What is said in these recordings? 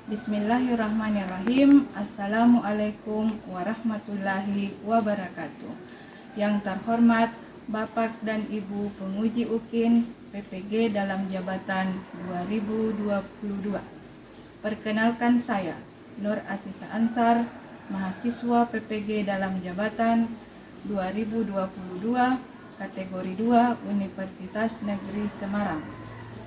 Bismillahirrahmanirrahim. Assalamualaikum warahmatullahi wabarakatuh. Yang terhormat Bapak dan Ibu penguji UKIN PPG dalam jabatan 2022. Perkenalkan saya, Nur Asisa Ansar, mahasiswa PPG dalam jabatan 2022, kategori 2 Universitas Negeri Semarang.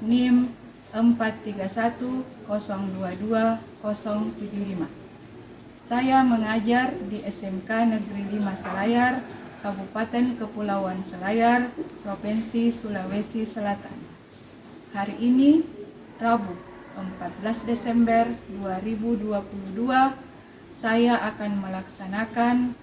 NIM 431022075. Saya mengajar di SMK Negeri 5 Selayar, Kabupaten Kepulauan Selayar, Provinsi Sulawesi Selatan. Hari ini, Rabu 14 Desember 2022, saya akan melaksanakan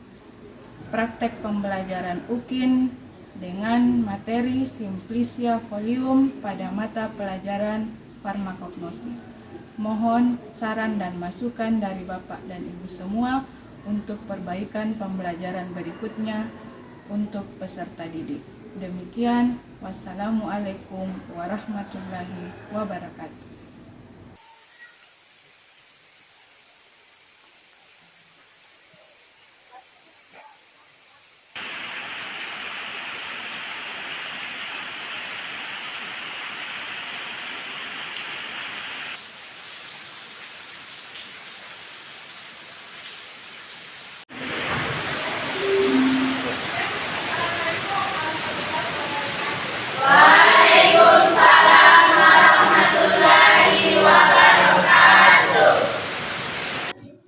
praktek pembelajaran UKIN dengan materi Simplicia Folium pada mata pelajaran farmakognosi. Mohon saran dan masukan dari Bapak dan Ibu semua untuk perbaikan pembelajaran berikutnya untuk peserta didik. Demikian, wassalamualaikum warahmatullahi wabarakatuh.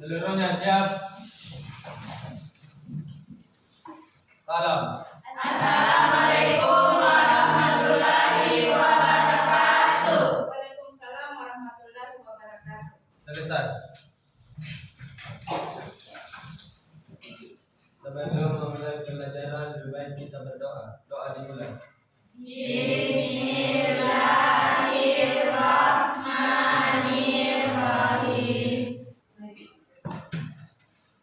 Seluruhnya siap. Salam. Assalamualaikum warahmatullahi wabarakatuh. Waalaikumsalam warahmatullahi wabarakatuh. Selesai. Sebelum memulai pelajaran, lebih baik kita berdoa. Doa dimulai. Bismillahirrahmanirrahim.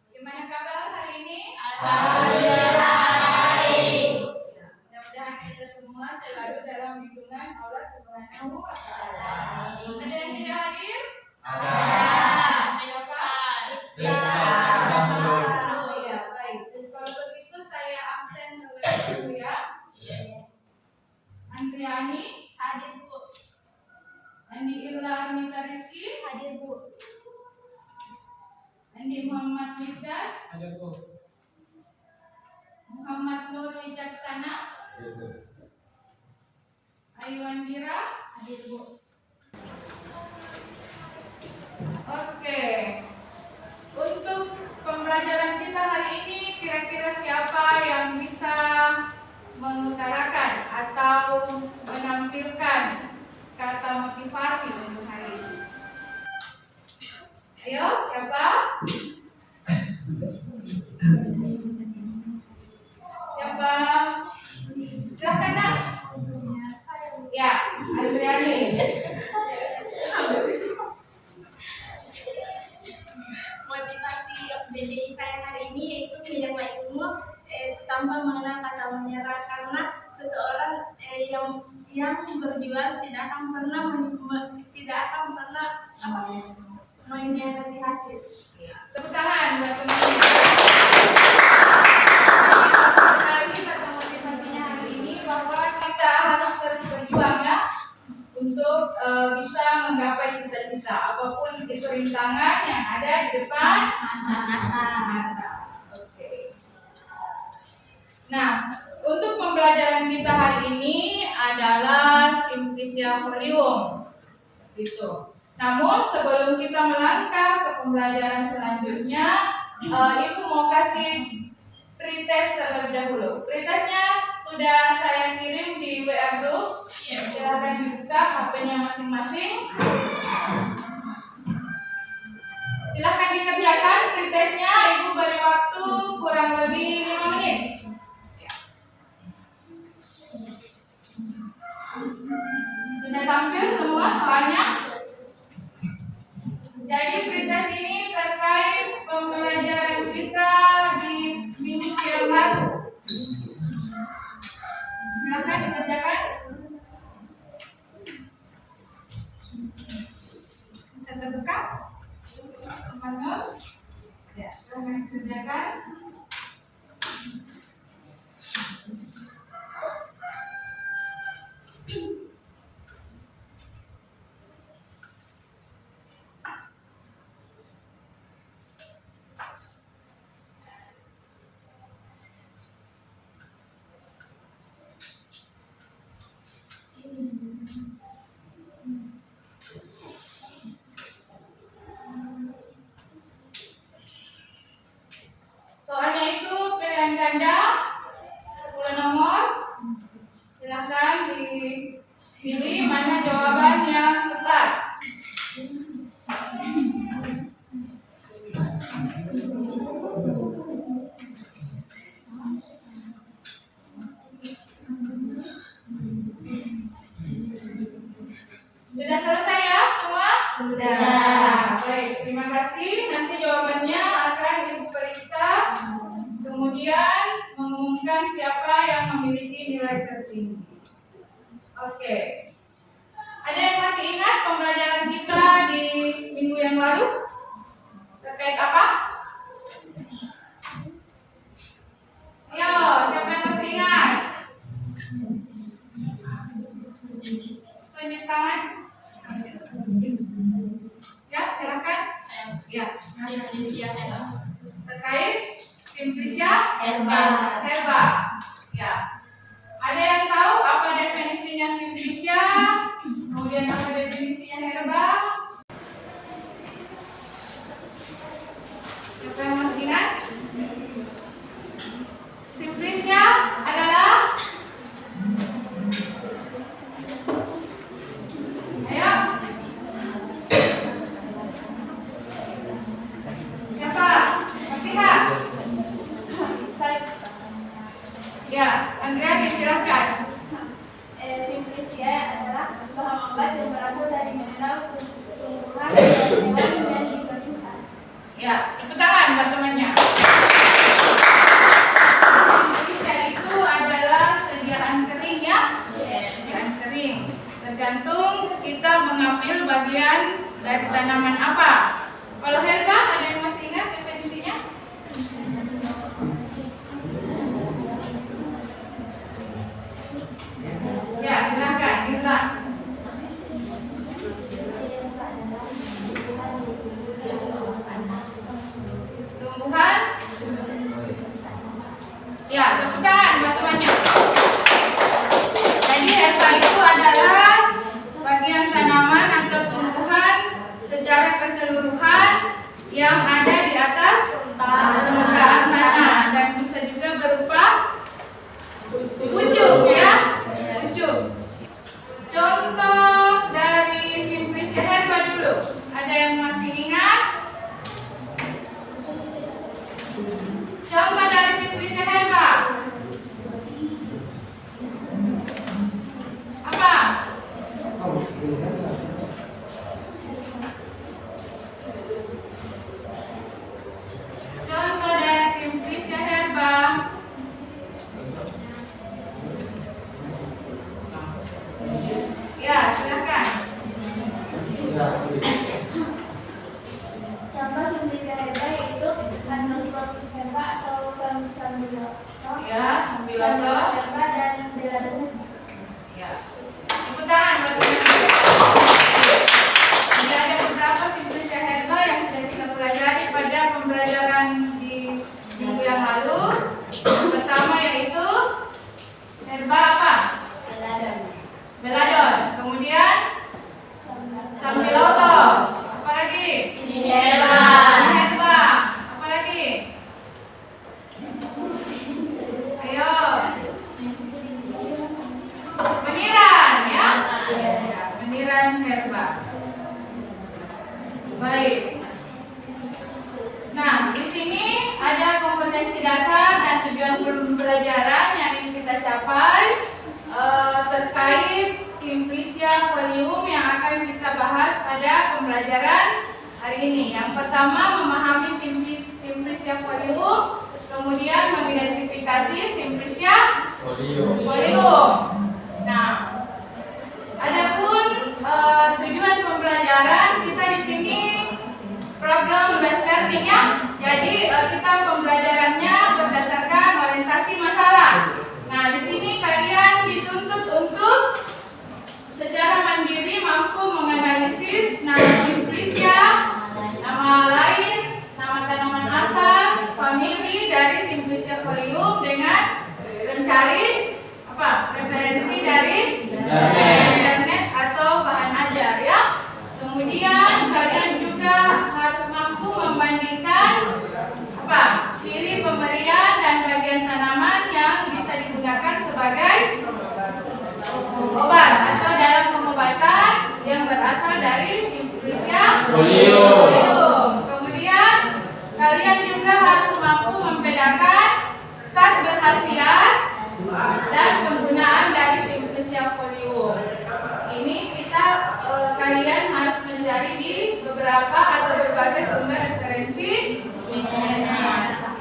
Gimana kabar hari ini? Alhamdulillah baik. Mudah-mudahan kita semua selalu dalam lindungan Allah Subhanahu wa Ta'ala. Ada yang tidak hadir? Ada. Ayo Pak. Oh ya, baik. Kalau begitu saya absen terlebih dahulu ya. Andriani hadir Bu. Andi Irla Armita Rizky hadir Bu. Andi Muhammad Miftah, Ada Bu. Muhammad Nur Wijaksana, Ayu Andira hadir Bu. Oke. Untuk pembelajaran kita hari ini, kira-kira siapa yang bisa mengutarakan atau menampilkan kata motivasi untuk hari ini? Ayo, siapa? Siapa? Silakan Nak. Ya, Adriani. Motivasi PDI saya hari ini yaitu menyerma ilmu tanpa mengenal kata menyerah, karena seseorang yang berjuang tidak akan pernah mengkhianati hasil. Tepuk tangan buat teman-teman. Sekali kata motivasinya hari ini bahwa kita harus terus berjuang ya untuk bisa menggapai cita-cita apapun itu rintangan yang ada di depan mata. Oke. Nah, untuk pembelajaran kita hari ini adalah Simplicia Folium. Gitu. Namun sebelum kita melangkah ke pembelajaran selanjutnya, Ibu mau kasih pretest terlebih dahulu. Pretestnya sudah saya kirim di WA group. Silakan dibuka HP-nya masing-masing. Silakan dikerjakan pretestnya. Ibu beri waktu kurang lebih 5 menit. Sudah tampil semua soalnya? Jadi pretest ini terkait pembelajaran kita di minggu yang lalu. Silakan dikerjakan. Bisa terbuka? mana jawaban yang tepat? Sudah selesai ya semua? Sudah. Baik, terima kasih. Nanti jawabannya akan Ibu periksa. Kemudian mengumumkan siapa yang memiliki nilai tertinggi. Oke. Ada yang masih ingat pembelajaran kita di minggu yang lalu? Terkait apa? Ayo, siapa yang masih ingat? Tunjuk tangan. Ya, silakan. Ya, Simplicia herba. terkait Simplicia Herba. herba. Ya. Ada yang tahu apa definisinya Simplicia? Kemudian apa definisinya herba? Siapa yang masih ingat? Simplicia adalah, ayo. Siapa? Fatihah. Ya, Andrea silakan. Simplicia adalah bahan obat yang berasal dari mineral tumbuhan dan hewan yang disembuhkan. Ya, tepuk tangan buat temannya. Simplicia itu adalah sediaan kering ya. Sediaan kering. Tergantung kita mengambil bagian dari tanaman apa. Kalau herba ada yang masih ingat definisinya? Ya, silakan, Indra. Tumbuhan. Ya, tepuk tangan buat temannya. Jadi herba itu adalah bagian tanaman atau tumbuhan secara keseluruhan yang ada di atas permukaan tanah dan bisa juga berupa pucuk ya, pucuk. Contoh dari Simplicia herba dulu. Ada yang masih ingat? Contoh dari Simplicia herba. Apa? Contoh dari Simplicia herba. Ya, silakan. Contoh Simplicia herba yaitu Anoplotis herba atau Sambiloto. Ya, Sambiloto. Herba dan Belladonna. Ya. Tepuk tangan buat teman-teman. Jadi ada beberapa Simplicia herba yang sudah kita pelajari pada pembelajaran di minggu yang lalu. Yang pertama yaitu herba apa? Belladonna. Kemudian Sambiloto. Apa lagi? Minerva. Herba. Apa lagi? Ayo. Meniran ya? Ya, meniran herba. Baik. Nah, di sini ada kompetensi dasar dan tujuan pembelajaran yang ingin kita capai terkait Simplicia folium yang akan kita bahas pada pembelajaran hari ini. Yang pertama, memahami Simplicia folium, kemudian mengidentifikasi Simplicia folium. Nah, adapun tujuan pembelajaran kita di sini program based learning ya. Jadi kita pembelajarannya berdasarkan orientasi masalah. Nah, di sini kalian dituntut untuk secara mandiri mampu menganalisis nama Simplicia, nama lain, nama tanaman asal, famili dari Simplicia folium dengan mencari apa? Referensi dari internet atau bahan ajar ya. Kemudian kalian juga harus mampu membandingkan apa? Ciri beberapa atau berbagai sumber referensi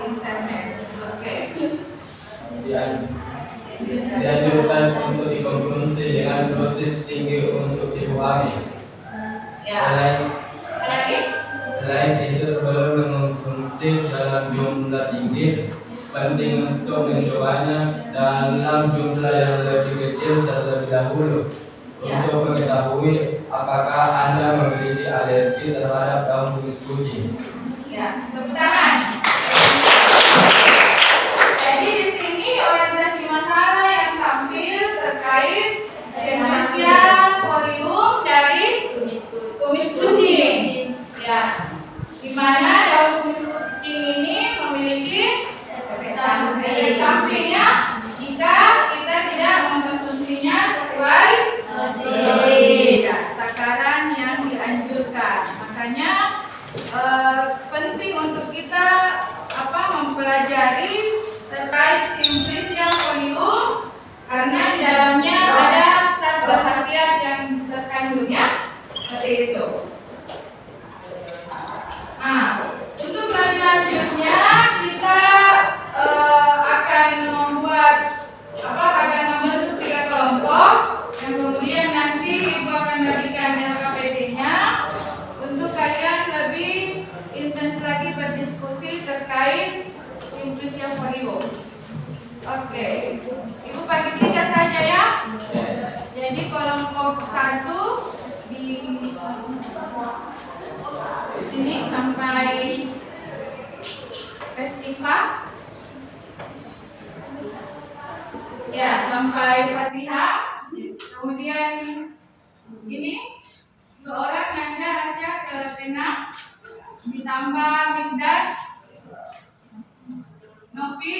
internet. Oke. Dianjurkan untuk dikonsumsi dengan dosis tinggi untuk dipahami. Ya. Selain itu, sebelum mengonsumsi dalam jumlah tinggi, penting untuk mencobanya dalam jumlah yang lebih kecil terlebih dahulu untuk mengetahui apakah Anda memiliki alergi terhadap daun kumis kucing. Ya, tepuk tangan. Jadi di sini orientasi masalah yang tampil terkait Sempresia folium dari kumis kucing. Ya, di mana daun kumis kucing ini memiliki efek samping ya jika kita tidak mengkonsumsinya sesuai dosis takaran yang dianjurkan. Makanya penting untuk kita mempelajari terkait Sempresia folium karena di dalamnya ada zat berkhasiat yang terkandungnya seperti itu. Nah, untuk lebih lanjutnya kita akan membentuk 3 kelompok yang kemudian nanti Ibu akan bagikan LKPD-nya untuk kalian lebih intens lagi berdiskusi terkait Sempresia folium. Oke, Ibu bagi 3 saja ya. Jadi kelompok 1 di sini sampai tes IPA. Ya, sampai Fatihah. Kemudian ini 2 orang Nanda, Rasya ke tengah, ditambah Mikdad, Nopi,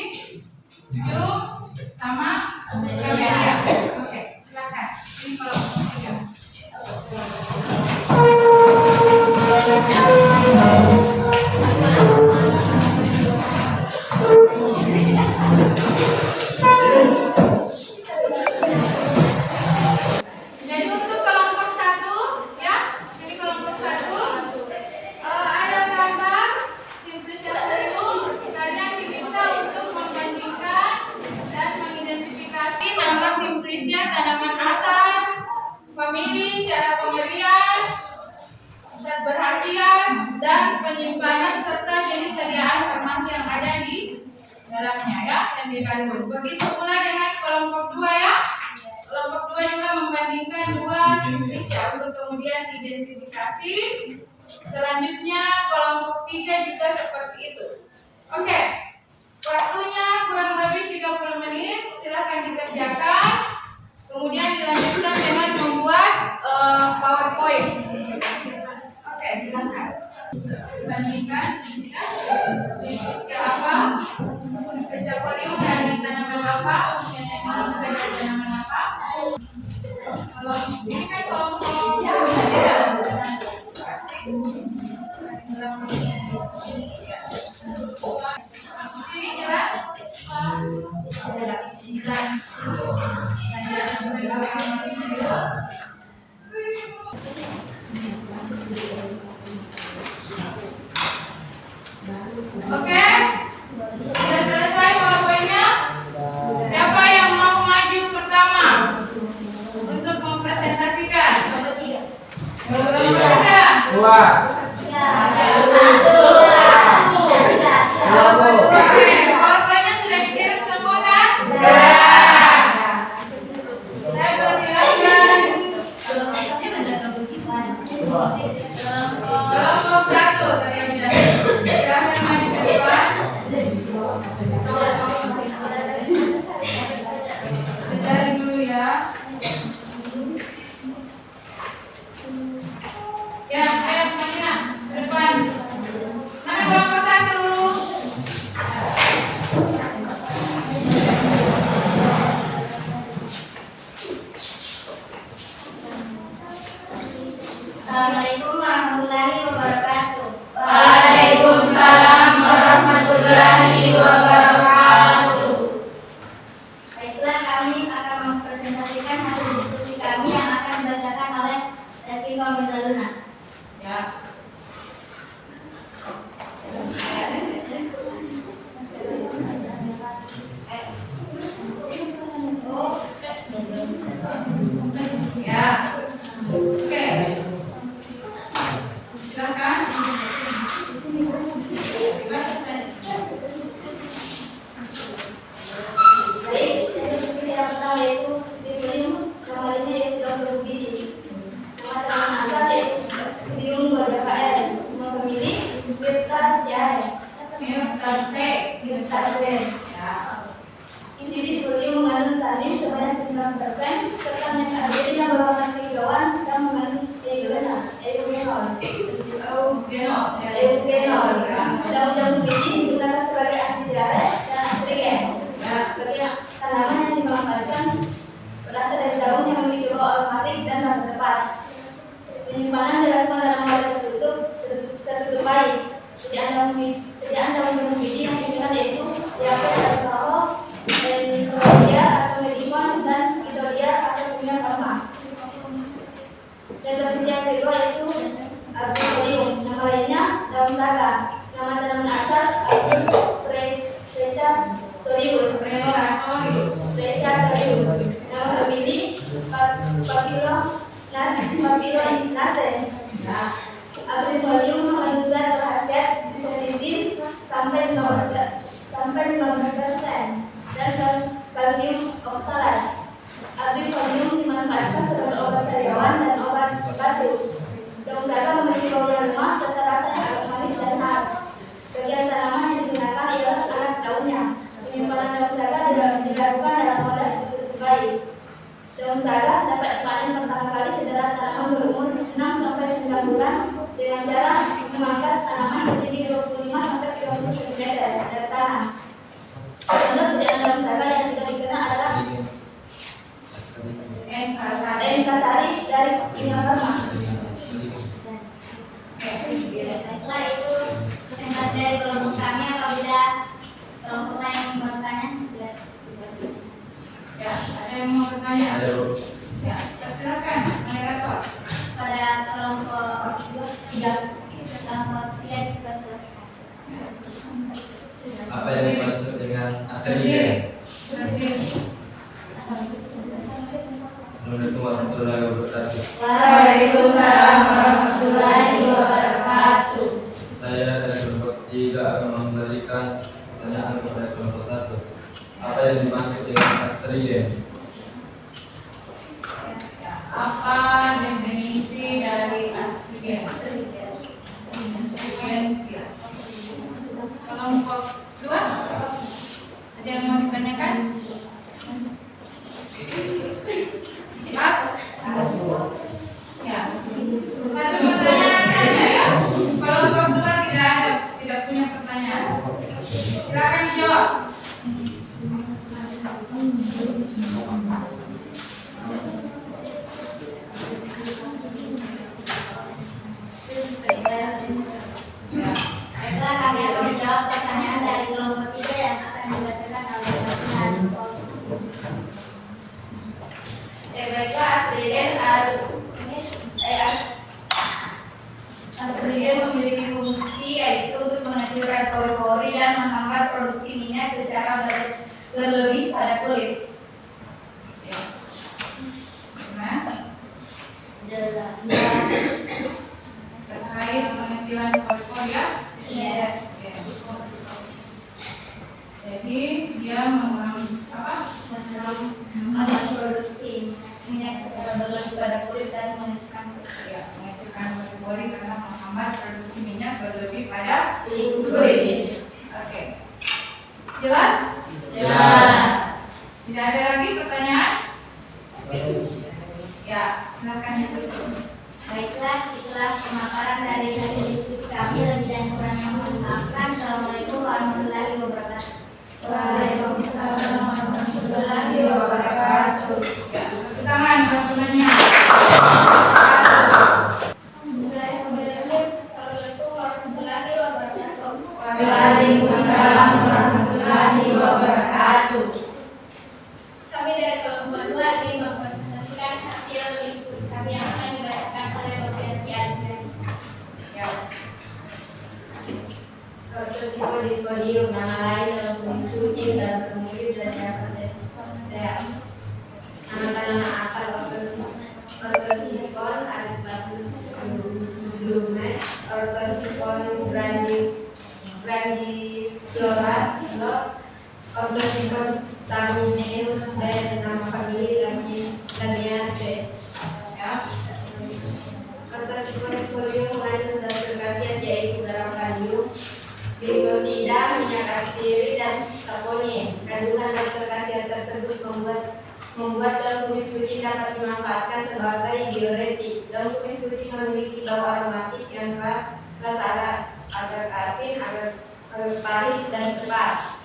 Jum, sama Kamelia. Oke, silakan. Ini kelompok 3. Jadi untuk kelompok 1 ya, jadi kelompok 1 ada gambar Sempresia folium. Kalian diminta untuk membandingkan dan mengidentifikasi nama Sempresia, tanaman asal, famili, cara pemberian, zat berkhasiat, dan penyimpanan serta jenis sediaan farmasi yang ada di dalamnya ya, yang dikandung. Begitu pula dengan kelompok 2 ya. Kelompok 2 juga membandingkan 2 Sempresia untuk kemudian identifikasi. Selanjutnya kelompok 3 juga seperti itu. Oke. Waktunya kurang lebih 30 menit, silakan dikerjakan. Kemudian dilanjutkan dengan membuat PowerPoint. Oke, silakan. Bandingkan Sempresia apa? Sempresia folium dari tanaman apa? Dari tanaman apa? Kalau ini kan kelompok ini jelas? Oke, sudah selesai PowerPoint-nya. Siapa yang mau maju pertama untuk mempresentasikan? Ada. 2. Oke, PowerPoint-nya sudah dikirim semua kan? Saya persilakan kelompok 1 terlebih dahulu. Silahkan maju ke depan. Dari dulu ya. Ya, ayo Marina, ke depan. Mana kelompok 1? Assalamualaikum warahmatullahi wabarakatuh. Waalaikumsalam warahmatullahi wabarakatuh. Baiklah, kami akan mempresentasikan hasil diskusi kami yang akan dibacakan oleh Rizky Fahmi Zaluna. Ya, dan masa depan. Penyimpanan dilakukan dalam wadah tertutup baik. Sejak Anda meminum biji yang digunakan yaitu diapel, alkohol, Claudia atau Medicon, dan Idodia atau minyak lemak. Contoh biji yang kedua yaitu Arborium, nama lainnya daun saga. Nama tanaman asal Albus Precatorius. Nama famili Papyrofilinaceae. Arborium menunjukkan berkhasiat sensitif sampai 15% dan kalsium oksalat. Arborium dimanfaatkan sebagai obat sariawan dan obat batuk. Daun saga memiliki bau yang lemah serta rasanya agak manis dan khas. Bagian tanaman yang digunakan ialah anak daunnya. Penyimpanan daun saga dilakukan dalam wadah tertutup baik. Daun saga dapat dipanen pertama kali setelah tanaman berumur 6 sampai 9 bulan dengan cara memangkas tanaman setinggi 25 sampai 30 cm dari tanah. Contoh sediaan daun saga yang sudah dikenal adalah Enkasari dari Kimia Farma. Setelah itu senat dari kelompok kami apabila kelompok lain bertanya Ya, ada yang mau bertanya? Ada, Bu. Ya, silakan, moderator. pada kelompok 3 kita selesai. Apa yang dimaksud dengan atrien? Assalamualaikum warahmatullahi wabarakatuh. Waalaikumsalam warahmatullahi wabarakatuh. Saya dari kelompok 3 akan memberikan pertanyaan kepada kelompok 1. Apa yang dimaksud dengan atrien? Apa definisi dari astrien? Kelompok 2, ada yang mau ditanyakan? Mas? Ya. Satu pertanyaan saja ya. Kelompok 2 tidak punya pertanyaan. Silakan dijawab. Baiklah, kami akan menjawab pertanyaan dari kelompok 3 yang akan dibacakan oleh Bapak. Baiklah, astrien memiliki fungsi yaitu untuk mengecilkan pori-pori dan menghambat produksi minyak secara berlebih pada kulit. Terkait pengecilan pori-pori ya? Iya. Jadi dia Agar produksi minyak secara berlebih pada kulit dan mengecilkan mengecilkan pori-pori karena menghambat produksi minyak berlebih pada kulit. kulit. Oke. Jelas? Jelas. Tidak ada lagi pertanyaan? Ya, silakan itu. Baiklah, itulah pemaparan dari hasil diskusi kami. Lebih dan kurangnya mohon maafkan. Assalamualaikum warahmatullahi wabarakatuh. Waalaikumsalam warahmatullahi wabarakatuh. Ya, tepuk tangan buat temannya. Assalamualaikum warahmatullahi wabarakatuh. Waalaikumsalam warahmatullahi wabarakatuh. Kami dari kelompok 2 ingin mempresentasikan hasil diskusi kami yang akan dibacakan oleh Bapak Yantian. Ya. Podium nama lain dalam diskusi dan kemudian dari nama asal ortosipon Aristatus Blumet, ortosipon grandiflora, ortosipon stamineus, dan nama famili Lamiaceae. Ya. Ortosipon podium mengandung zat berkhasiat yaitu garam kalium, glikosida, minyak atsiri, dan saponin. Kandungan zat berkhasiat tersebut membuat daun kumis suci dapat dimanfaatkan sebagai diuretik. Daun kumis suci memiliki bau aromatik yang khas, rasa agak asin, agak pahit, dan sepat.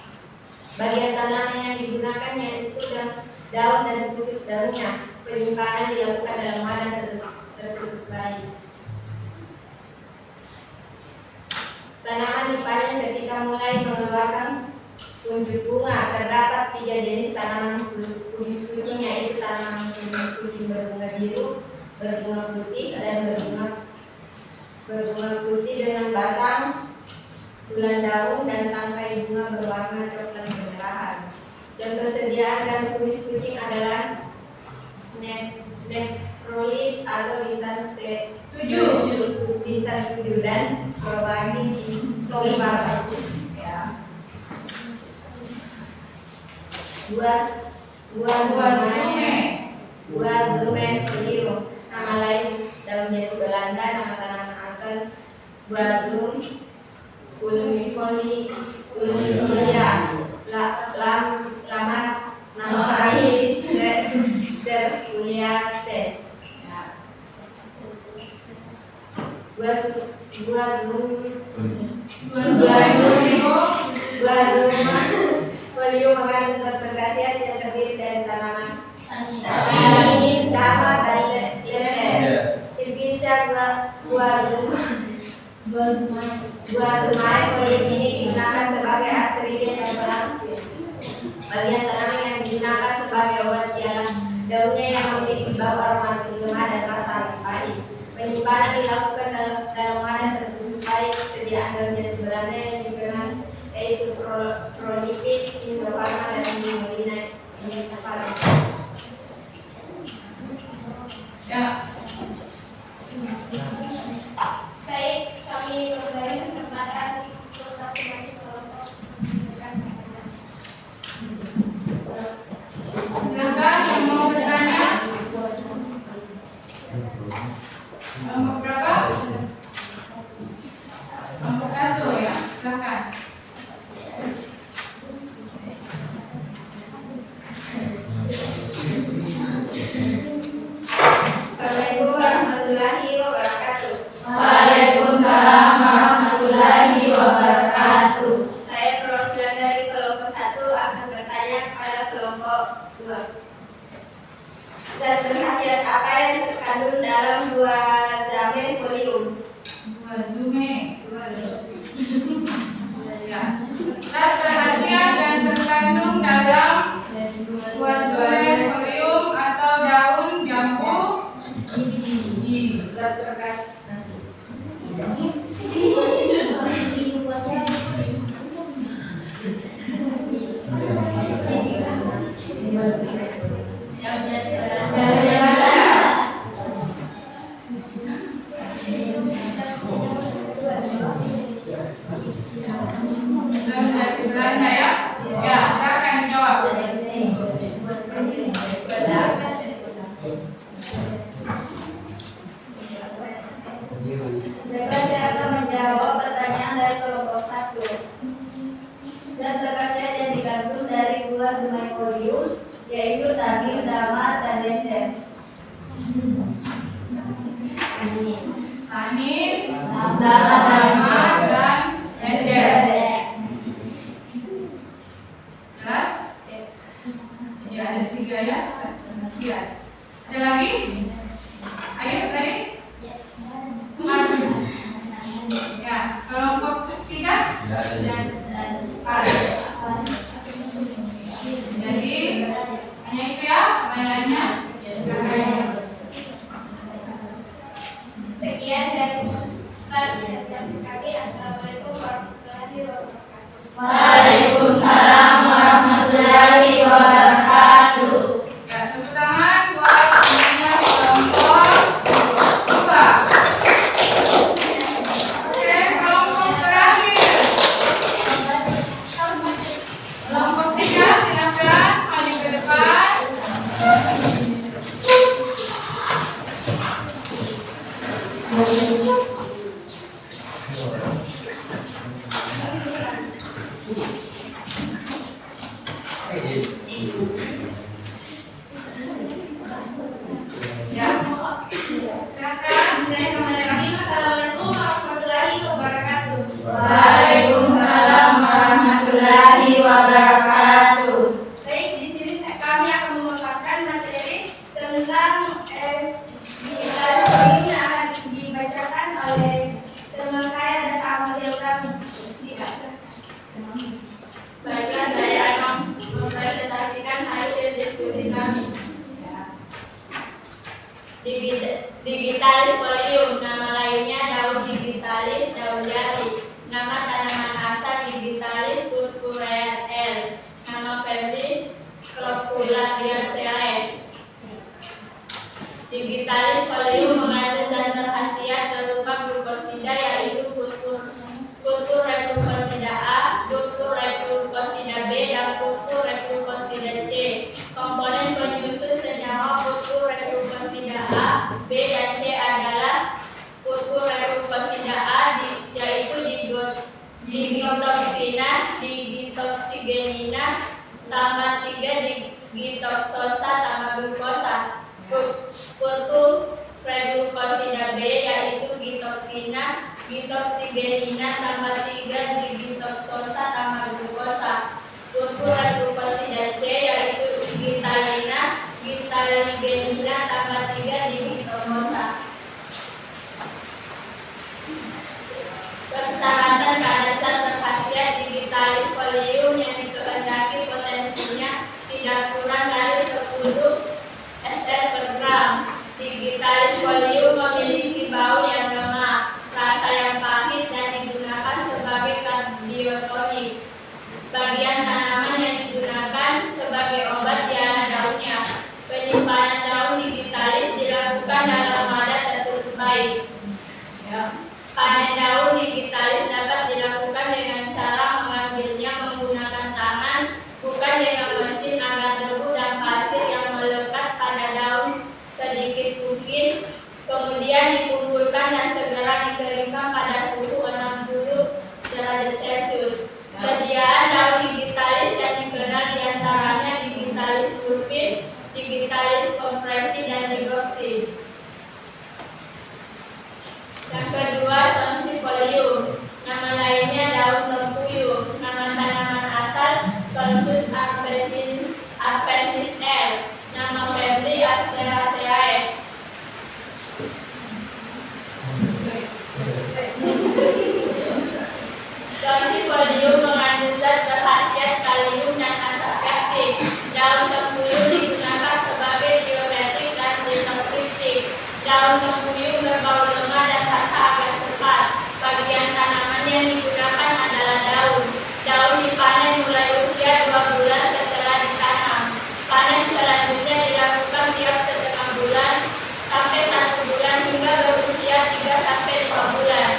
Bagian tanaman yang digunakan yaitu daun dan pucuk daunnya. penyimpanan dilakukan dalam wadah tertutup baik. Tanaman dipanen ketika mulai mengeluarkan kuncup bunga. Terdapat 3 jenis tanaman kubis kucing, yaitu tanaman kubis kucing berbunga biru, berbunga putih, dan berbunga putih dengan batang, bulan daun, dan tangkai bunga berwarna coklat kemerahan. Contoh sediaan dan kubis kucing adalah Necrolis atau bintang 7 dan Probagi Tolibar. Ya. Buah Zume Folio, nama lain daun jati Belanda, nama tanaman asal buah Zum Ulmifolia, lama nama lain Sterculiaceae. Buah Folio mengandung zat berkhasiat yang terdiri dari tanaman angin, dama, dan leder. Tipsnya buah Zumae Folio ini digunakan sebagai astringent yang berhasil. Bagian tanaman yang digunakan sebagai obat ialah daunnya yang memiliki bau aroma lemah dan rasa pahit. Penyimpanan dilakukan dalam wadah tertutup baik. Sediaan daun jati Belanda yang dikenal yaitu Prolipis, Indofarma, dan Molina Farma. Ya. Baik, kami memberi kesempatan untuk masing-masing kelompok menunjukkan pandangan. Silakan yang mau bertanya. Kelompok berapa? Kelompok 1 ya. Silakan. Assalamualaikum warahmatullahi wabarakatuh. Waalaikumsalam warahmatullahi wabarakatuh. Saya perwakilan dari kelompok 1 akan bertanya kepada kelompok 2. Zat berkhasiat apa yang terkandung dalam buah Zume Folio? Buah Zume. Ya. Zat berkhasiat yang terkandung dalam buah Zume Folium atau daun jambu gigi. Zat berkhasiat Belanda ya. Ya, silakan dijawab. Saya akan menjawab pertanyaan dari kelompok 1. Zat berkhasiat yang dikandung dari buah Zume Folio yaitu tanin, dama, dan lender. Tanin, dama, dan lender. Jelas? Jadi ada 3 ya. Iya. Ada lagi? Ayo tadi. Mas. Ya, kelompok 3. Jadi hanya itu ya pertanyaannya. Sekian dari presentasi kami. Assalamualaikum warahmatullahi wabarakatuh. Waalaikumsalam warahmatullahi wabarakatuh. Ya, tepuk tangan buat temannya kelompok 2. Oke, kelompok terakhir. Kelompok 3, silakan maju ke depan. Ya, silakan. Bismillahirrahmanirrahim. Assalamualaikum warahmatullahi wabarakatuh. Waalaikumsalam warahmatullahi wabarakatuh. Baik, di sini kami akan memaparkan materi tentang Digitalis folium, nama lainnya daun digitalis, daun jari. Nama tanaman asal Digitalis purpurea L. Nama famili Scrophulariaceae. Digitalis folium mengandung zat berkhasiat berupa glukosida yaitu kulturglukosida A, kulturglukosida B, dan kulturglukosida C. Komponen penyusun senyawa kulturglukosida A, B, dan C adalah kulturglukosida A yaitu digitoksina, digitoksigenina, tambah 3 digitoksosa tambah glukosa. Kulturglukosida B yaitu gitoksina, gitoksigenina tambah 3 digitoksosa tambah glukosa. Kulturglukosida C yaitu gitalina, gitaligenina tambah 3 digitoksosa. Persyaratan pada zat berkhasiat Digitalis folium yang dikehendaki potensinya tidak kurang dari 10 SL per gram. Digitalis folium memiliki bau yang lemah, rasa yang pahit, dan digunakan sebagai kardiotonik. Bagian tanaman yang digunakan sebagai obat diana daunnya. Penyimpanan daun digitalis dilakukan dalam wadah tertutup baik. Panen daun digitalis dapat dilakukan dengan cara mengambilnya menggunakan tangan, bukan dengan mesin agar debu dan pasir yang melekat pada daun sedikit mungkin, kemudian dikumpulkan dan segera dikeringkan pada suhu 60 derajat Celcius. Sediaan daun digitalis yang dikenal diantaranya Digitalis pulpis, Digitalis kompresi, dan digoxin. Yang kedua, Sonsipholium. Nama lainnya daun tempuyung. Nama tanaman asal Sonsus arvensis L. Nama famili Asteraceae. Sonsipholium mengandung zat berkhasiat kalium dan asam kalsik. Daun tempuyung digunakan sebagai diuretik dan detoksifik. Daun tempuyung berbau lemah dan rasa agak sepet. Bagian tanaman yang digunakan adalah daun. Daun dipanen mulai usia 2 bulan setelah ditanam. Panen selanjutnya dilakukan tiap setengah bulan sampai 1 bulan hingga berusia 3-5 bulan.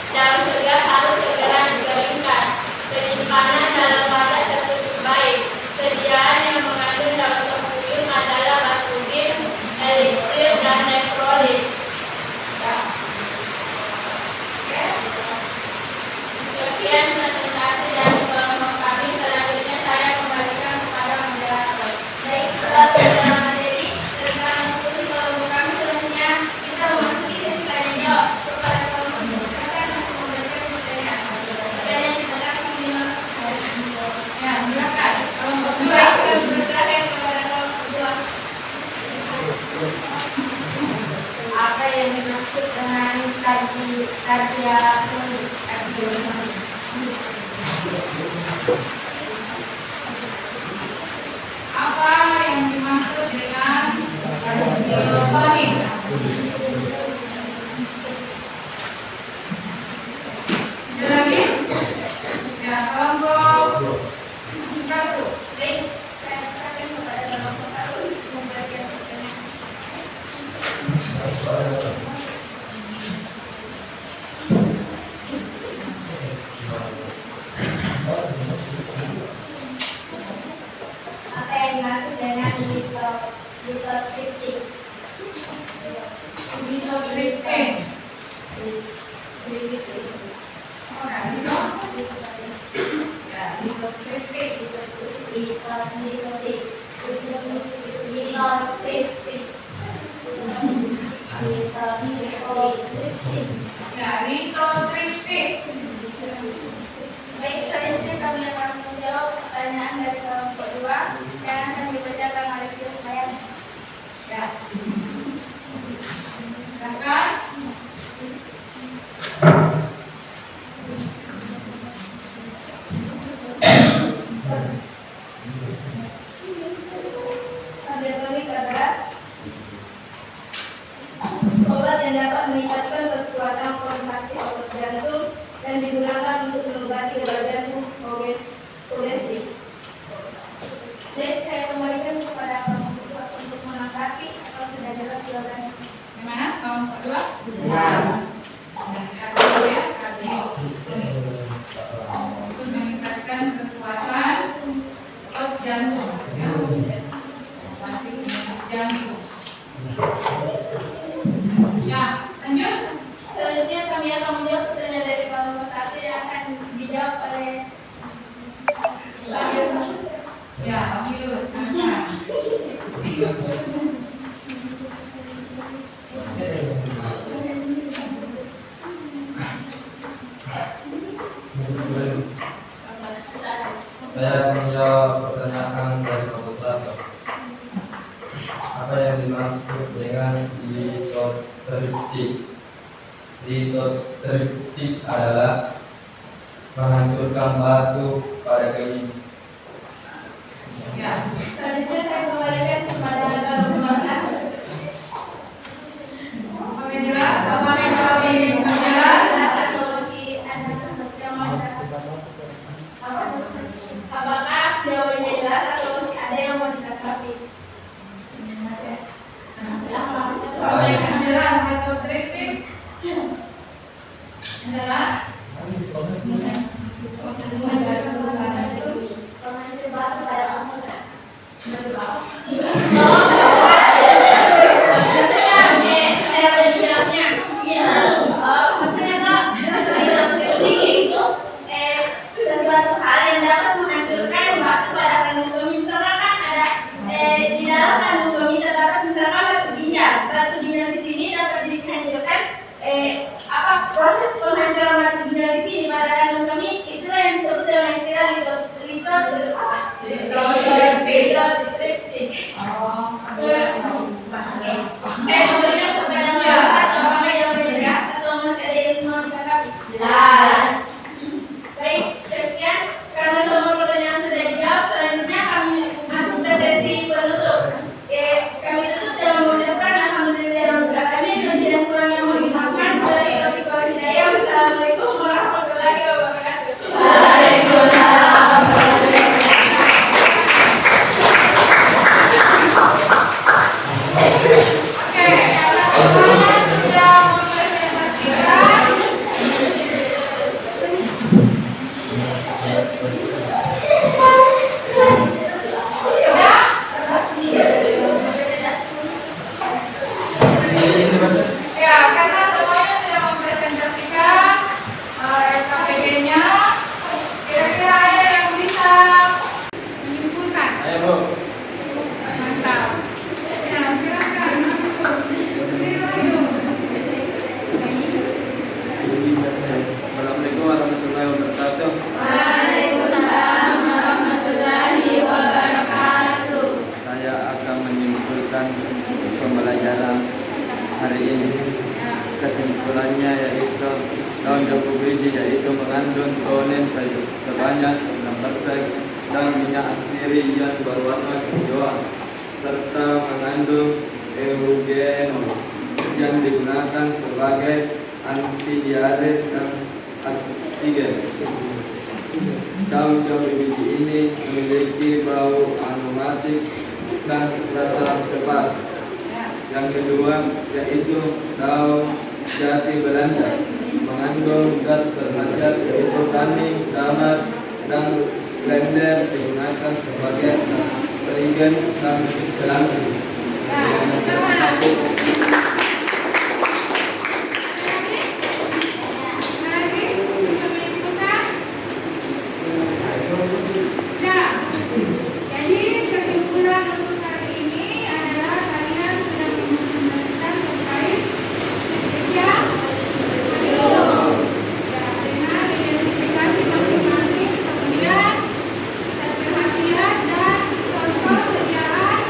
Daun segar harus segera dikeringkan. Penyimpanan dalam wadah tertutup baik. Sediaan yang mengandung daun tempuyung adalah batugin, elixir, dan nekrolit. Sekian presentasi dari kelompok kami. Selanjutnya saya kembalikan kepada moderator. Baik, saudara materi serta mengikuti kelompok kami selanjutnya kita memasuki sesi tanya jawab kepada kelompok silakan untuk memberikan pertanyaan. Pertanyaan dimulai minimal Ya, silakan. Kelompok 2. baik, kami persilakan kepada kelompok 2. Apa yang dimaksud dengan kardiotonik? Apa yang dimaksud dengan kardiotonik? Lagi? Ya, kelompok 1. Baik, saya persilakan kepada kelompok 1 untuk memberikan pertanyaan. Apa yang dimaksud dengan litotriptik? Litotriptik. Oh, nah, itu. Ya, litotriptik. Ya, litotriptik. Baik, selanjutnya kami akan menjawab pertanyaan dari kelompok 2 yang akan dibacakan oleh guru saya. Ya. Silakan. Kardiotonik adalah obat yang dapat dan digunakan untuk mengobati berbagai progresi. Jadi saya kembalikan kepada kamu untuk menanggapi atau sudah jelas silakan. Gimana? Kamu berdua? Ya. Untuk meningkatkan kekuatan otot jantung. Jantung. Ya, lanjut. Selanjutnya kami akan menjawab pertanyaan dari kelompok 1 yang akan dijawab oleh Pak Yus. Ya, Om Yus. Silakan. Saya menjawab pertanyaan dari kelompok 1. Apa yang dimaksud dengan litotriptik? Litotriptik adalah menghancurkan batu pada kayu. Ya. Selanjutnya saya kembalikan kepada kelompok 1. Oke, jelas. Apakah jawab ini jelas atau masih ada sesuatu yang mau ditanggapi? Apakah jawabannya jelas atau masih ada yang mau ditanggapi? Yang jelas atau kritik adalah sesuatu hal yang dapat menghancurkan batu pada kandung bumi. Misalkan kan ada di dalam kandung bumi terdapat misalkan batu ginjal. Batu ginjal di sini dapat dihancurkan. Proses penghancuran batu ginjal di sini pada kandung bumi itulah yang disebut dengan istilah litotriptik. Kemudian kepada masyarakat apakah yang berbeda atau masih ada yang mau ditanggapi? Jelas. Baik, sekian karena semua pertanyaan sudah dijawab, selanjutnya kami masuk ke sesi penutup. Kami tutup dengan mengucapkan alhamdulillah rabbil alamin, lebih dan kurangnya mohon dimaafkan. Dari taufiq wal hidayah. Wassalamualaikum warahmatullahi wabarakatuh. Waalaikumsalam. oke, karena semuanya sudah mempresentasikan. Ya, karena semuanya sudah mempresentasikan LKPD-nya, kira-kira ada yang bisa menyimpulkan? Ayo, Bu. Mantap. Ya, silakan. Assalamualaikum warahmatullahi wabarakatuh. Waalaikumsalam warahmatullahi wabarakatuh. Saya akan menyimpulkan pembelajaran hari ini. Kesimpulannya yaitu daun jambu biji yaitu mengandung protein sebanyak 6% dan minyak asiri yang berwarna hijau serta mengandung eugenol yang digunakan sebagai anti diare dan astigen. Daun jambu biji ini memiliki bau aromatik dan rasa cepat. Yang kedua yaitu daun jati Belanda mengandung zat berhasiat yaitu tanin, damat, dan lender digunakan sebagai astringent dan selanting. Jadi kesimpulan untuk hari ini adalah kalian sudah mendengarkan terkait ya, dengan identifikasi masing-masing, kemudian berkhasiat dan contoh sejarah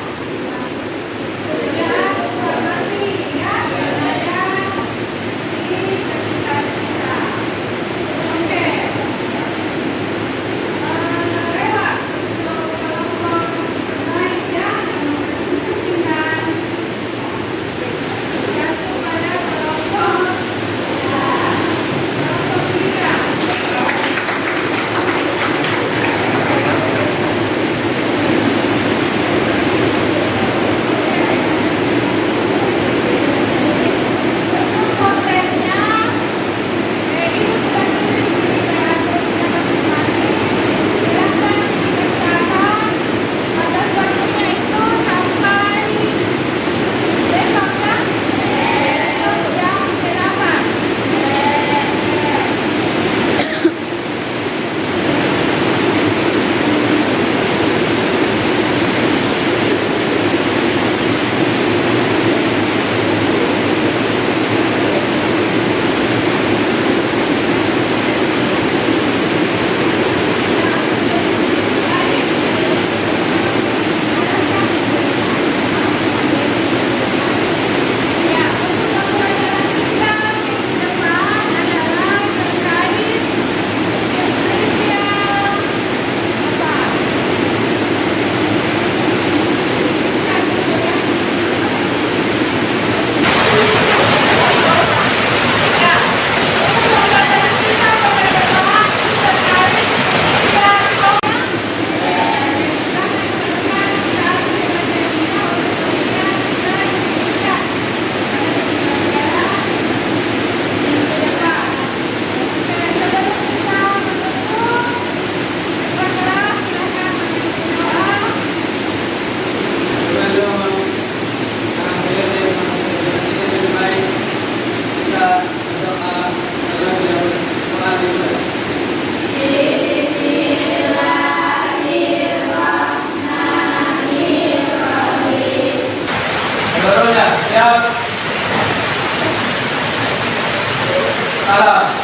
Siap. Salam.